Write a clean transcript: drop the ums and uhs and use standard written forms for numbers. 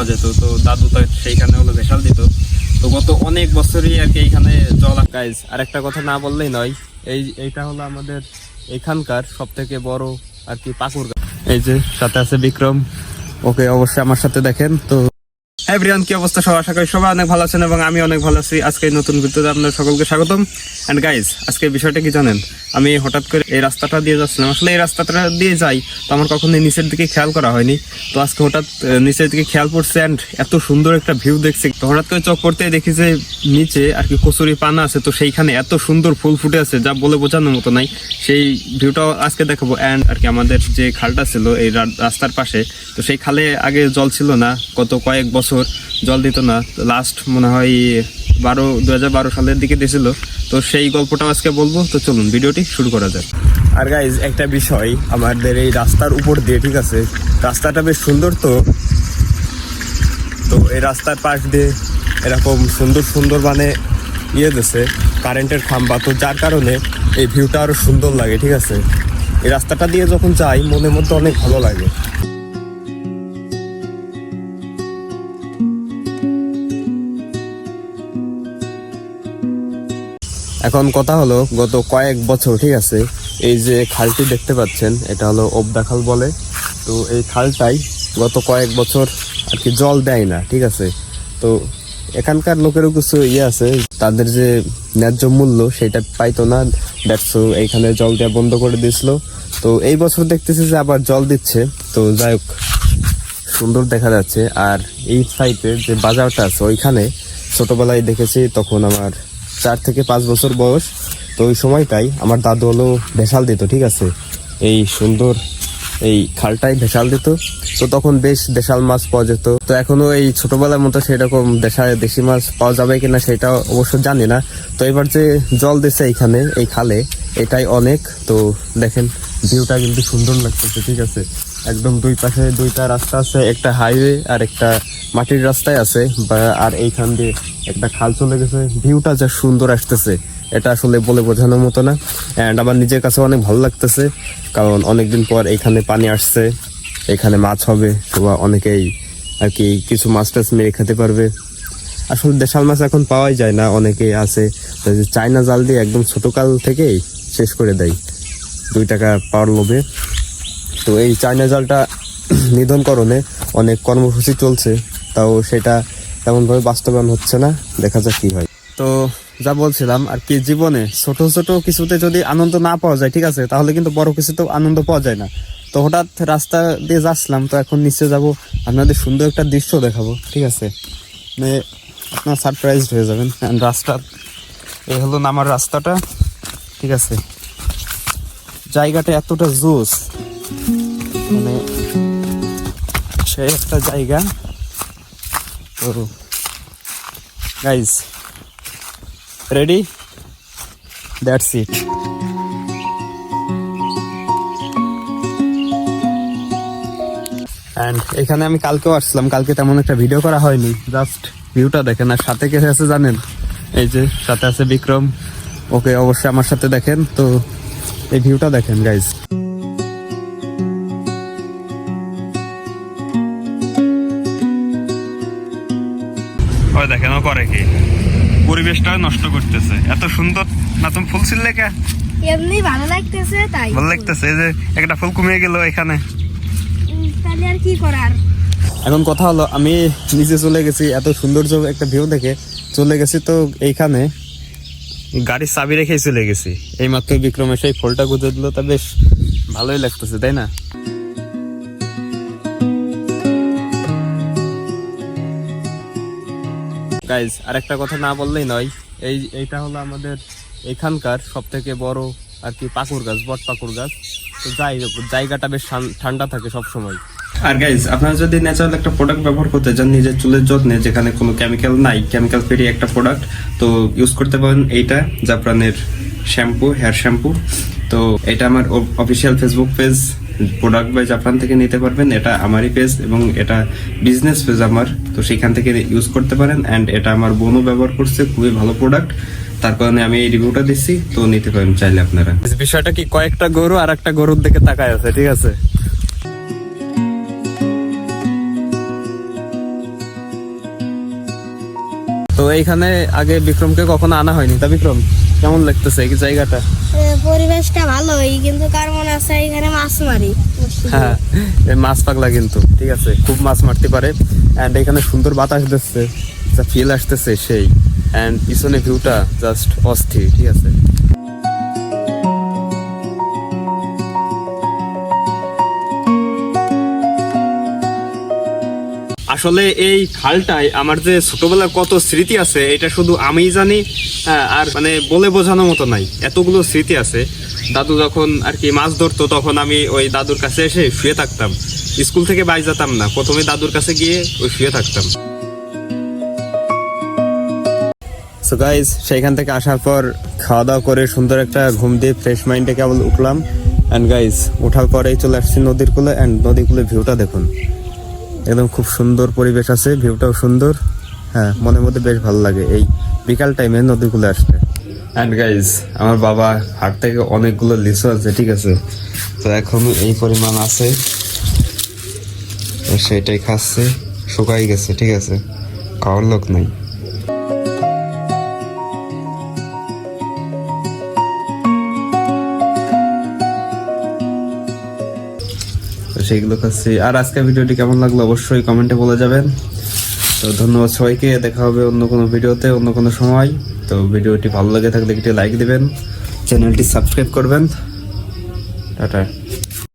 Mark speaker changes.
Speaker 1: পাওয়া যেত, তো দাদু তো সেইখানে হলো ভেসাল দিত। তো গত অনেক বছরই আর কি এইখানে জল। গাইজ আরেকটা কথা না বললেই নয়, এইটা হলো আমাদের এখানকার সব থেকে বড় আর কি পাকুর গাছ। এই যে সাথে আছে বিক্রম, ওকে অবশ্যই আমার সাথে দেখেন। তো এভরিওয়ান, কি অবস্থা সবার? আশা করি সবাই অনেক ভালো আছেন এবং আমি অনেক ভালো আছি। আজকে নতুন ভিডিওতে আপনাদের সকলকে স্বাগতম। এন্ড গাইজ, আজকে বিষয়টা কি জানেন? আমি হঠাৎ করে এই রাস্তাটা দিয়ে যাচ্ছিলাম। আসলে এই রাস্তাটা দিয়ে যাই তো আমার কখনোই নিচের দিকে খেয়াল করা হয়নি। তো আজকে হঠাৎ নিচের দিকে খেয়াল পড়ছে অ্যান্ড এত সুন্দর একটা ভিউ দেখছি। তো হঠাৎ করে চোখ পড়তেই দেখি যে নিচে আর কি কচুরি পানা আছে। তো সেইখানে এত সুন্দর ফুল ফুটে আছে যা বলে বোঝানোর মতো নাই। সেই ভিউটাও আজকে দেখাবো। অ্যান্ড আর কি আমাদের যে খালটা ছিল এই রাস্তার পাশে, তো সেই খালে আগে জল ছিল না, গত কয়েক বছর জল দিত না। লাস্ট মনে হয় 2012 সালের দিকে দিয়েছিল। তো সেই গল্পটাও আজকে বলবো। তো চলুন ভিডিওটি শুরু করা যাক। আর গাইজ একটা বিষয়, আমাদের এই রাস্তার উপর দিয়ে, ঠিক আছে, রাস্তাটা বেশ সুন্দর। তো এই রাস্তার পাশ দিয়ে এরকম সুন্দর সুন্দর মানে দিয়েছে কারেন্টের খাম্বা। তো যার কারণে এই ভিউটা আরো সুন্দর লাগে, ঠিক আছে। এই রাস্তাটা দিয়ে যখন যাই মনের মধ্যে অনেক ভালো লাগে। এখন কথা হলো, গত কয়েক বছর, ঠিক আছে, এই যে খালটি দেখতে পাচ্ছেন এটা হলো ওবদা খাল বলে। তো এই খালটাই গত কয়েক বছর আর কি জল দেয় না, ঠিক আছে। তো এখানকার লোকেরও কিছু আছে, তাদের যে ন্যায্য মূল্য সেটা পাইতো না, দেখছো এইখানে জল দেওয়া বন্ধ করে দিয়েছিল। তো এই বছর দেখতেছি যে আবার জল দিচ্ছে। তো যাই হোক, সুন্দর দেখা যাচ্ছে। আর এই সাইডে যে বাজারটা আছে ওইখানে ছোটবেলায় দেখেছি, তখন আমার 4 থেকে 5 বছর বয়স। তো ওই সময়টাই আমার দাদু হলো ভেসাল দিত, ঠিক আছে, এই সুন্দর এই খালটাই ভেসাল দিত। তো তখন বেশ দেশাল মাছ পাওয়া যেত। তো এখনো এই ছোটবেলার মতো সেরকম দেশি মাছ পাওয়া যাবে কিনা সেটা অবশ্য জানি না। তো এবার যে জল দিচ্ছে এইখানে এই খালে, এটাই অনেক। তো দেখেন ভিউটা কিন্তু সুন্দর লাগতেছে, ঠিক আছে। একদম দুই পাশে দুইটা রাস্তা আছে, একটা হাইওয়ে আর একটা মাটির রাস্তায় আছে, আর এইখান দিয়ে একটা খাল চলে গেছে। ভিউটা যা সুন্দর আসতেছে এটা আসলে বলে বোঝানোর মতো না। অ্যান্ড আমার নিজের কাছে অনেক ভালো লাগতেছে, কারণ অনেকদিন পর এখানে পানি আসছে, এখানে মাছ হবে। সবাই অনেকেই আর কি কিছু মাছ টাছ মেরে খেতে পারবে। আসলে দেশাল মাছ এখন পাওয়াই যায় না, অনেকে আছে চায়না জাল দিয়ে একদম ছোটকাল থেকেই শেষ করে দেয় 2 টাকা পাওয়ার লোভে। তো এই চায়না জালটা নিধনকরণে অনেক কর্মসূচি চলছে, তাও সেটা তেমনভাবে বাস্তবায়ন হচ্ছে না। দেখা যাক কি হয়। তো যা বলছিলাম আর কি, জীবনে ছোট ছোট কিছুতে যদি আনন্দ না পাওয়া যায়, ঠিক আছে, তাহলে কিন্তু বড় কিছুতেও আনন্দ পাওয়া যায় না। তো হঠাৎ রাস্তা দিয়ে যাচ্ছিলাম, তো এখন নিচে যাব, আপনাদের সুন্দর একটা দৃশ্য দেখাবো, ঠিক আছে, মানে আপনার সারপ্রাইজড হয়ে যাবেন। রাস্তা এই হলো নামার রাস্তাটা, ঠিক আছে। জায়গাটা এতটা জোস, মানে সেই একটা জায়গা। তো guys ready, that's it. And এখানে আমি কালকেও আসছিলাম, কালকে তেমন একটা ভিডিও করা হয়নি, জাস্ট ভিউটা দেখেন। আর সাথে কে আছে জানেন? এই যে সাথে আছে বিক্রম, ওকে অবশ্যই আমার সাথে দেখেন। তো এই ভিউটা দেখেন গাইজ। ওই দেখেন ও করে কি, পরিবেশটা নষ্ট করতেছে। এত সুন্দর না তুমি ফুল ছিল লেখা,
Speaker 2: এমনি ভালো লাগতেছে, তাই
Speaker 1: ভালো লাগতেছে। এই যে একটা ফুল কমিয়ে গেল এখানে,
Speaker 2: তাহলে আর কি করার।
Speaker 1: এখন কথা হলো, আমি নিচে চলে গেছি, এত সৌন্দর্য একটা ভিউ দেখে চলে গেছি। তো এইখানে গাড়ির চাবি রেখেই চলে গেছি। এই মাত্র বিক্রমের সেই ফুলটা গুঁজে দিল, তা বেশ ভালোই লাগতেছে, তাই না? গাইজ আরেকটা কথা না বললেই নয়, এইটা হলো আমাদের এখানকার সব থেকে বড় আর কি পাকুর গাছ, বট পাকুর গাছ। তো যাই হোক, জায়গাটা বেশ ঠান্ডা থাকে সব সময়। আর গাইজ আপনারা যদি ন্যাচারাল একটা প্রোডাক্ট ব্যবহার করতে চান নিজের চুলের যত্নে, যেখানে কোনো কেমিক্যাল নাই, কেমিক্যাল ফ্রি একটা প্রোডাক্ট, তো ইউজ করতে পারেন এইটা, জাফরানের শ্যাম্পু, হেয়ার শ্যাম্পু। তো এটা আমার official Facebook page product by জাফরান থেকে নিতে পারবেন। এটা আমারই পেজ এবং এটা বিজনেস পেজ আমার, তো সেখান থেকে ইউজ করতে পারেন। অ্যান্ড এটা আমার বোনও ব্যবহার করছে, খুবই ভালো প্রোডাক্ট, তার কারণে আমি এই রিভিউটা দিচ্ছি। তো নিতে পারেন চাইলে আপনারা। বিষয়টা কি, কয়েকটা গরু আর একটা গরুর দিকে তাকায় আছে, ঠিক আছে। এইখানে আগে বিক্রমকে কখনো আনা হয়নি, তা বিক্রম কেমন লাগতেছে এই জায়গাটা?
Speaker 2: পরিবেশটা ভালোই, কিন্তু কার মনে আছে এখানে মাছ মারি।
Speaker 1: হ্যাঁ, এই মাছ পাগলা কিন্তু, ঠিক আছে, খুব মাছ মারতে পারে। এন্ড এখানে সুন্দর বাতাস দিচ্ছে, যা ফিল আসতেছে সেই। এন্ড পিছনে ভিউটা জাস্ট অস্থির, ঠিক আছে। আসলে এই খালটায় আমার যে ছোটবেলার কত স্মৃতি আছে এটা শুধু আমিই জানি। হ্যাঁ, আর মানে বলে বোঝানোর মতো নাই, এতগুলো স্মৃতি আছে। দাদু যখন আর কি মাছ ধরতো তখন আমি ওই দাদুর কাছে এসে শুয়ে থাকতাম, স্কুল থেকে বাইরে যেতাম না, প্রথমে দাদুর কাছে গিয়ে ওই শুয়ে থাকতাম। সো গাইজ, সেইখান থেকে আসার পর খাওয়া দাওয়া করে সুন্দর একটা ঘুম দিয়ে ফ্রেশ মাইন্ডে কেবল উঠলাম। অ্যান্ড গাইজ, ওঠার পরেই চলে আসছি নদীর কূলে। অ্যান্ড নদীর কূলে ভিউটা দেখুন, একদম খুব সুন্দর পরিবেশ আছে, ভিউটাও সুন্দর। হ্যাঁ, মনের মধ্যে বেশ ভালো লাগে এই বিকাল টাইমে নদীর কূলে আসতে। অ্যান্ড গাইজ, আমার বাবা হাট থেকে অনেকগুলো লিচু আছে, ঠিক আছে, তো এখনো এই পরিমাণ আছে, তো সেটাই খাচ্ছে, শুকাই গেছে, ঠিক আছে, খাওয়ার লোক নাই। সেইগুলো খাচ্ছি। আর আজকের ভিডিওটি কেমন লাগলো অবশ্যই কমেন্টে বলে যাবেন। তো ধন্যবাদ সবাইকে, দেখা হবে অন্য কোনো ভিডিওতে অন্য কোনো সময়। তো ভিডিওটি ভালো লাগে থাকলে একটি লাইক দিবেন, চ্যানেলটি সাবস্ক্রাইব করবেন। টাটা।